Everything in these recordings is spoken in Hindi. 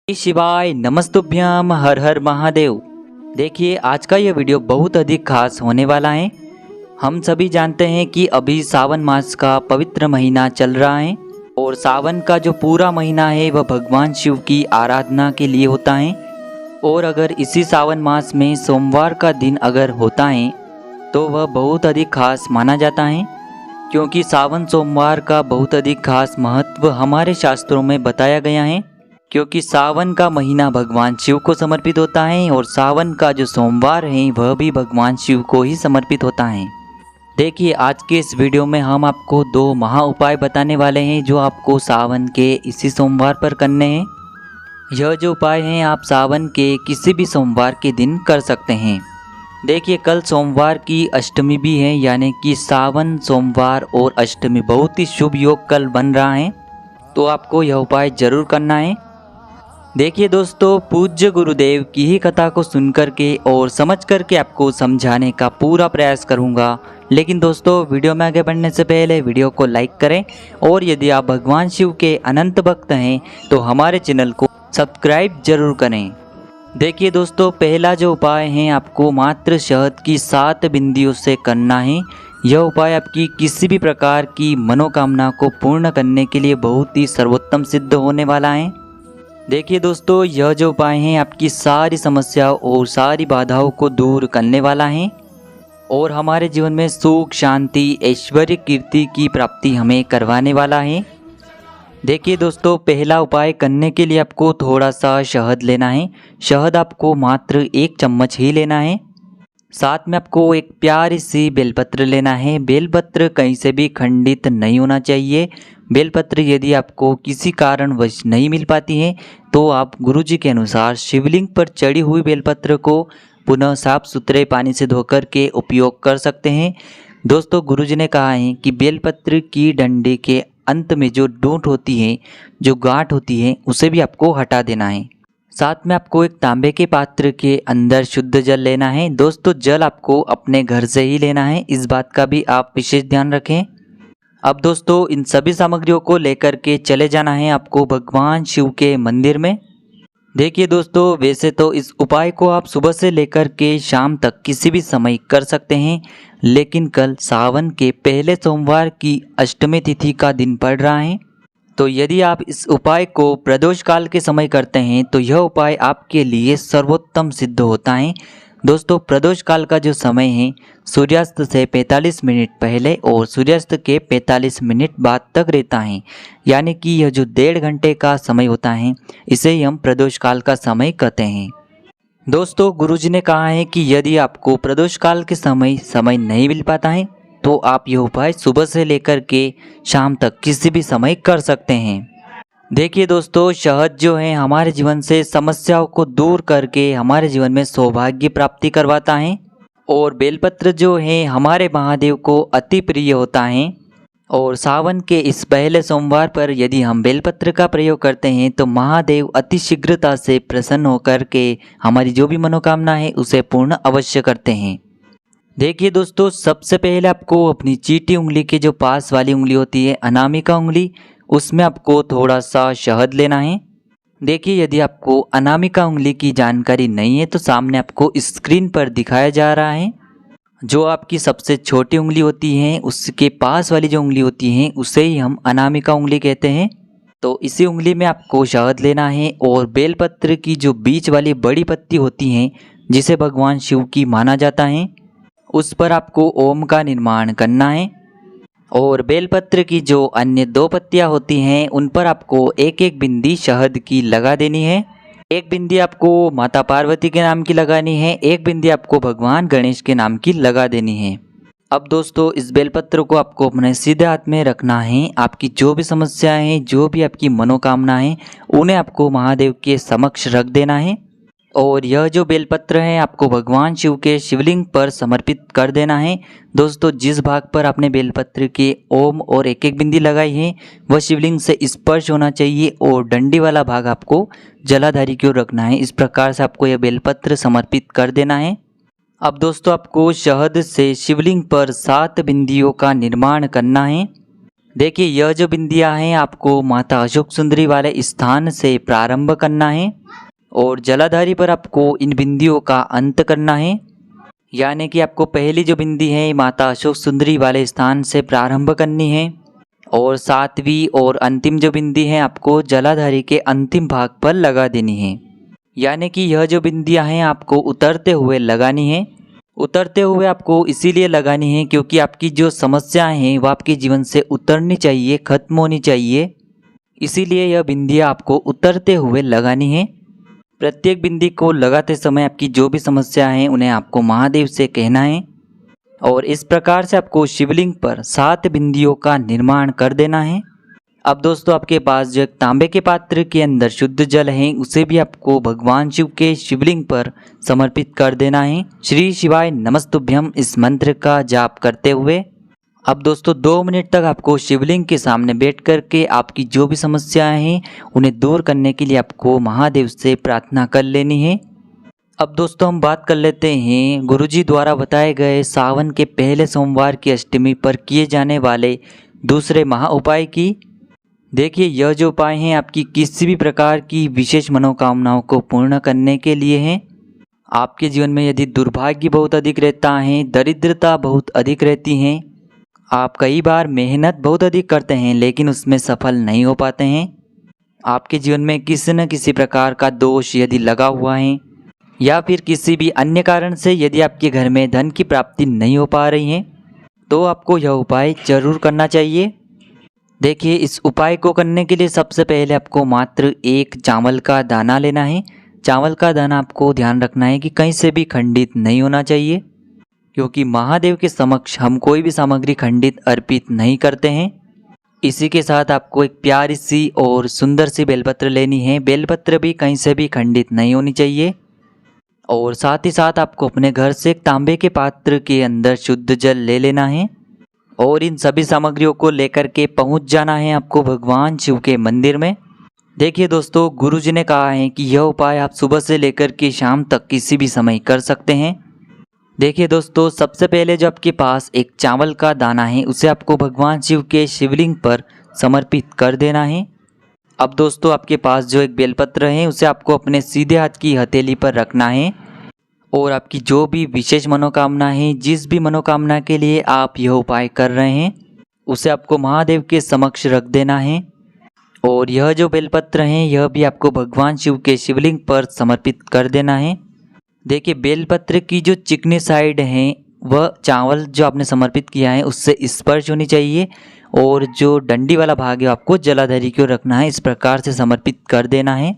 शिवाय नमस्तुभ्यम हर हर महादेव। देखिए आज का ये वीडियो बहुत अधिक खास होने वाला है। हम सभी जानते हैं कि अभी सावन मास का पवित्र महीना चल रहा है और सावन का जो पूरा महीना है वह भगवान शिव की आराधना के लिए होता है। और अगर इसी सावन मास में सोमवार का दिन अगर होता है तो वह बहुत अधिक खास माना जाता है, क्योंकि सावन सोमवार का बहुत अधिक खास महत्व हमारे शास्त्रों में बताया गया है। क्योंकि सावन का महीना भगवान शिव को समर्पित होता है और सावन का जो सोमवार है वह भी भगवान शिव को ही समर्पित होता है। देखिए आज के इस वीडियो में हम आपको 2 महा उपाय बताने वाले हैं जो आपको सावन के इसी सोमवार पर करने हैं। यह जो उपाय हैं आप सावन के किसी भी सोमवार के दिन कर सकते हैं। देखिए कल सोमवार की अष्टमी भी है, यानी कि सावन सोमवार और अष्टमी बहुत ही शुभ योग कल बन रहा है, तो आपको यह उपाय जरूर करना है। देखिए दोस्तों, पूज्य गुरुदेव की ही कथा को सुनकर के और समझ कर के आपको समझाने का पूरा प्रयास करूंगा। लेकिन दोस्तों वीडियो में आगे बढ़ने से पहले वीडियो को लाइक करें और यदि आप भगवान शिव के अनंत भक्त हैं तो हमारे चैनल को सब्सक्राइब जरूर करें। देखिए दोस्तों, पहला जो उपाय है आपको मात्र शहद की 7 बिंदियों से करना है। यह उपाय आपकी किसी भी प्रकार की मनोकामना को पूर्ण करने के लिए बहुत ही सर्वोत्तम सिद्ध होने वाला है। देखिए दोस्तों, यह जो उपाय है आपकी सारी समस्याओं और सारी बाधाओं को दूर करने वाला है और हमारे जीवन में सुख शांति ऐश्वर्य कीर्ति की प्राप्ति हमें करवाने वाला है। देखिए दोस्तों, पहला उपाय करने के लिए आपको थोड़ा सा शहद लेना है। शहद आपको मात्र 1 चम्मच ही लेना है। साथ में आपको एक प्यारी सी बेलपत्र लेना है। बेलपत्र कहीं से भी खंडित नहीं होना चाहिए। बेलपत्र यदि आपको किसी कारणवश नहीं मिल पाती है तो आप गुरुजी के अनुसार शिवलिंग पर चढ़ी हुई बेलपत्र को पुनः साफ सुथरे पानी से धोकर के उपयोग कर सकते हैं। दोस्तों गुरुजी ने कहा है कि बेलपत्र की डंडे के अंत में जो डोंट होती है, जो गांठ होती है, उसे भी आपको हटा देना है। साथ में आपको एक तांबे के पात्र के अंदर शुद्ध जल लेना है। दोस्तों जल आपको अपने घर से ही लेना है, इस बात का भी आप विशेष ध्यान रखें। अब दोस्तों इन सभी सामग्रियों को लेकर के चले जाना है आपको भगवान शिव के मंदिर में। देखिए दोस्तों, वैसे तो इस उपाय को आप सुबह से लेकर के शाम तक किसी भी समय कर सकते हैं, लेकिन कल सावन के पहले सोमवार की अष्टमी तिथि का दिन पड़ रहा है, तो यदि आप इस उपाय को प्रदोष काल के समय करते हैं तो यह उपाय आपके लिए सर्वोत्तम सिद्ध होता है। दोस्तों प्रदोष काल का जो समय है सूर्यास्त से 45 मिनट पहले और सूर्यास्त के 45 मिनट बाद तक रहता है, यानी कि यह जो 1.5 घंटे का समय होता है इसे ही हम प्रदोष काल का समय कहते हैं। दोस्तों गुरुजी ने कहा है कि यदि आपको प्रदोष काल के समय नहीं मिल पाता है तो आप यह उपाय सुबह से लेकर के शाम तक किसी भी समय कर सकते हैं। देखिए दोस्तों, शहद जो है हमारे जीवन से समस्याओं को दूर करके हमारे जीवन में सौभाग्य प्राप्ति करवाता है और बेलपत्र जो है हमारे महादेव को अति प्रिय होता है। और सावन के इस पहले सोमवार पर यदि हम बेलपत्र का प्रयोग करते हैं तो महादेव अति शीघ्रता से प्रसन्न होकर के हमारी जो भी मनोकामना है उसे पूर्ण अवश्य करते हैं। देखिए दोस्तों, सबसे पहले आपको अपनी चीटी उंगली के जो पास वाली उंगली होती है अनामिका उंगली, उसमें आपको थोड़ा सा शहद लेना है। देखिए यदि आपको अनामिका उंगली की जानकारी नहीं है तो सामने आपको स्क्रीन पर दिखाया जा रहा है। जो आपकी सबसे छोटी उंगली होती है उसके पास वाली जो उंगली होती है उसे ही हम अनामिका उंगली कहते हैं। तो इसी उंगली में आपको शहद लेना है और बेलपत्र की जो बीच वाली बड़ी पत्ती होती है जिसे भगवान शिव की माना जाता है उस पर आपको ओम का निर्माण करना है। और बेलपत्र की जो अन्य 2 पत्तियां होती हैं उन पर आपको एक एक बिंदी शहद की लगा देनी है। एक बिंदी आपको माता पार्वती के नाम की लगानी है, एक बिंदी आपको भगवान गणेश के नाम की लगा देनी है। अब दोस्तों इस बेलपत्र को आपको अपने सीधे हाथ में रखना है। आपकी जो भी समस्याएं हैं, जो भी आपकी मनोकामना है, उन्हें आपको महादेव के समक्ष रख देना है। और यह जो बेलपत्र है आपको भगवान शिव के शिवलिंग पर समर्पित कर देना है। दोस्तों जिस भाग पर आपने बेलपत्र के ओम और एक एक बिंदी लगाई है वह शिवलिंग से स्पर्श होना चाहिए और डंडी वाला भाग आपको जलाधारी की ओर रखना है। इस प्रकार से आपको यह बेलपत्र समर्पित कर देना है। अब दोस्तों आपको शहद से शिवलिंग पर 7 बिंदियों का निर्माण करना है। देखिए यह जो बिंदियाँ हैं आपको माता अशोक सुंदरी वाले स्थान से प्रारंभ करना है और जलाधारी पर आपको इन बिंदियों का अंत करना है। यानी कि आपको पहली जो बिंदी है माता अशोक सुंदरी वाले स्थान से प्रारंभ करनी है और सातवीं और अंतिम जो बिंदी है आपको जलाधारी के अंतिम भाग पर लगा देनी है। यानी कि यह जो बिंदियाँ हैं आपको उतरते हुए लगानी है। उतरते हुए आपको इसीलिए लगानी है क्योंकि आपकी जो समस्याएं हैं वह आपके जीवन से उतरनी चाहिए, खत्म होनी चाहिए। इसीलिए यह बिंदियाँ आपको उतरते हुए लगानी है। प्रत्येक बिंदी को लगाते समय आपकी जो भी समस्या हैं उन्हें आपको महादेव से कहना है और इस प्रकार से आपको शिवलिंग पर 7 बिंदियों का निर्माण कर देना है। अब दोस्तों आपके पास जो एक तांबे के पात्र के अंदर शुद्ध जल है उसे भी आपको भगवान शिव के शिवलिंग पर समर्पित कर देना है। श्री शिवाय नमस्तुभ्यम इस मंत्र का जाप करते हुए अब दोस्तों 2 मिनट तक आपको शिवलिंग के सामने बैठ कर के आपकी जो भी समस्याएं हैं उन्हें दूर करने के लिए आपको महादेव से प्रार्थना कर लेनी है। अब दोस्तों हम बात कर लेते हैं गुरुजी द्वारा बताए गए सावन के पहले सोमवार की अष्टमी पर किए जाने वाले दूसरे महा उपाय की। देखिए यह जो उपाय हैं आपकी किसी भी प्रकार की विशेष मनोकामनाओं को पूर्ण करने के लिए हैं। आपके जीवन में यदि दुर्भाग्य बहुत अधिक रहता है, दरिद्रता बहुत अधिक रहती है, आप कई बार मेहनत बहुत अधिक करते हैं लेकिन उसमें सफल नहीं हो पाते हैं, आपके जीवन में किसी न किसी प्रकार का दोष यदि लगा हुआ है या फिर किसी भी अन्य कारण से यदि आपके घर में धन की प्राप्ति नहीं हो पा रही है तो आपको यह उपाय जरूर करना चाहिए। देखिए इस उपाय को करने के लिए सबसे पहले आपको मात्र 1 चावल का दाना लेना है। चावल का दाना आपको ध्यान रखना है कि कहीं से भी खंडित नहीं होना चाहिए क्योंकि महादेव के समक्ष हम कोई भी सामग्री खंडित अर्पित नहीं करते हैं। इसी के साथ आपको एक प्यारी सी और सुंदर सी बेलपत्र लेनी है। बेलपत्र भी कहीं से भी खंडित नहीं होनी चाहिए और साथ ही साथ आपको अपने घर से एक तांबे के पात्र के अंदर शुद्ध जल ले लेना है और इन सभी सामग्रियों को लेकर के पहुंच जाना है आपको भगवान शिव के मंदिर में। देखिए दोस्तों गुरुजी ने कहा है कि यह उपाय आप सुबह से लेकर के शाम तक किसी भी समय कर सकते हैं। देखिए दोस्तों सबसे पहले जो आपके पास एक चावल का दाना है उसे आपको भगवान शिव के शिवलिंग पर समर्पित कर देना है। अब दोस्तों आपके पास जो एक बेलपत्र है उसे आपको अपने सीधे हाथ की हथेली पर रखना है और आपकी जो भी विशेष मनोकामना है, जिस भी मनोकामना के लिए आप यह उपाय कर रहे हैं उसे आपको महादेव के समक्ष रख देना है और यह जो बेलपत्र है यह भी आपको भगवान शिव के शिवलिंग पर समर्पित कर देना है। देखिए बेलपत्र की जो चिकनी साइड है वह चावल जो आपने समर्पित किया है उससे स्पर्श होनी चाहिए और जो डंडी वाला भाग है आपको जलाधारी की ओर रखना है। इस प्रकार से समर्पित कर देना है।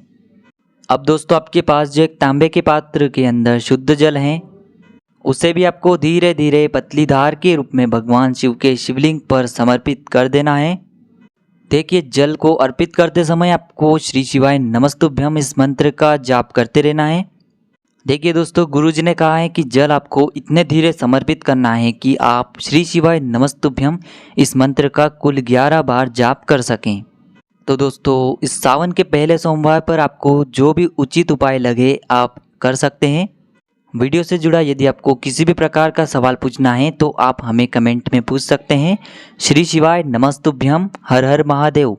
अब दोस्तों आपके पास जो एक तांबे के पात्र के अंदर शुद्ध जल है उसे भी आपको धीरे धीरे पतली धार के रूप में भगवान शिव के शिवलिंग पर समर्पित कर देना है। देखिए जल को अर्पित करते समय आपको श्री शिवाय नमस्तुभ्यम इस मंत्र का जाप करते रहना है। देखिए दोस्तों गुरुजी ने कहा है कि जल आपको इतने धीरे समर्पित करना है कि आप श्री शिवाय नमस्तुभ्यम इस मंत्र का कुल 11 बार जाप कर सकें। तो दोस्तों इस सावन के पहले सोमवार पर आपको जो भी उचित उपाय लगे आप कर सकते हैं। वीडियो से जुड़ा यदि आपको किसी भी प्रकार का सवाल पूछना है तो आप हमें कमेंट में पूछ सकते हैं। श्री शिवाय नमस्तुभ्यम। हर हर महादेव।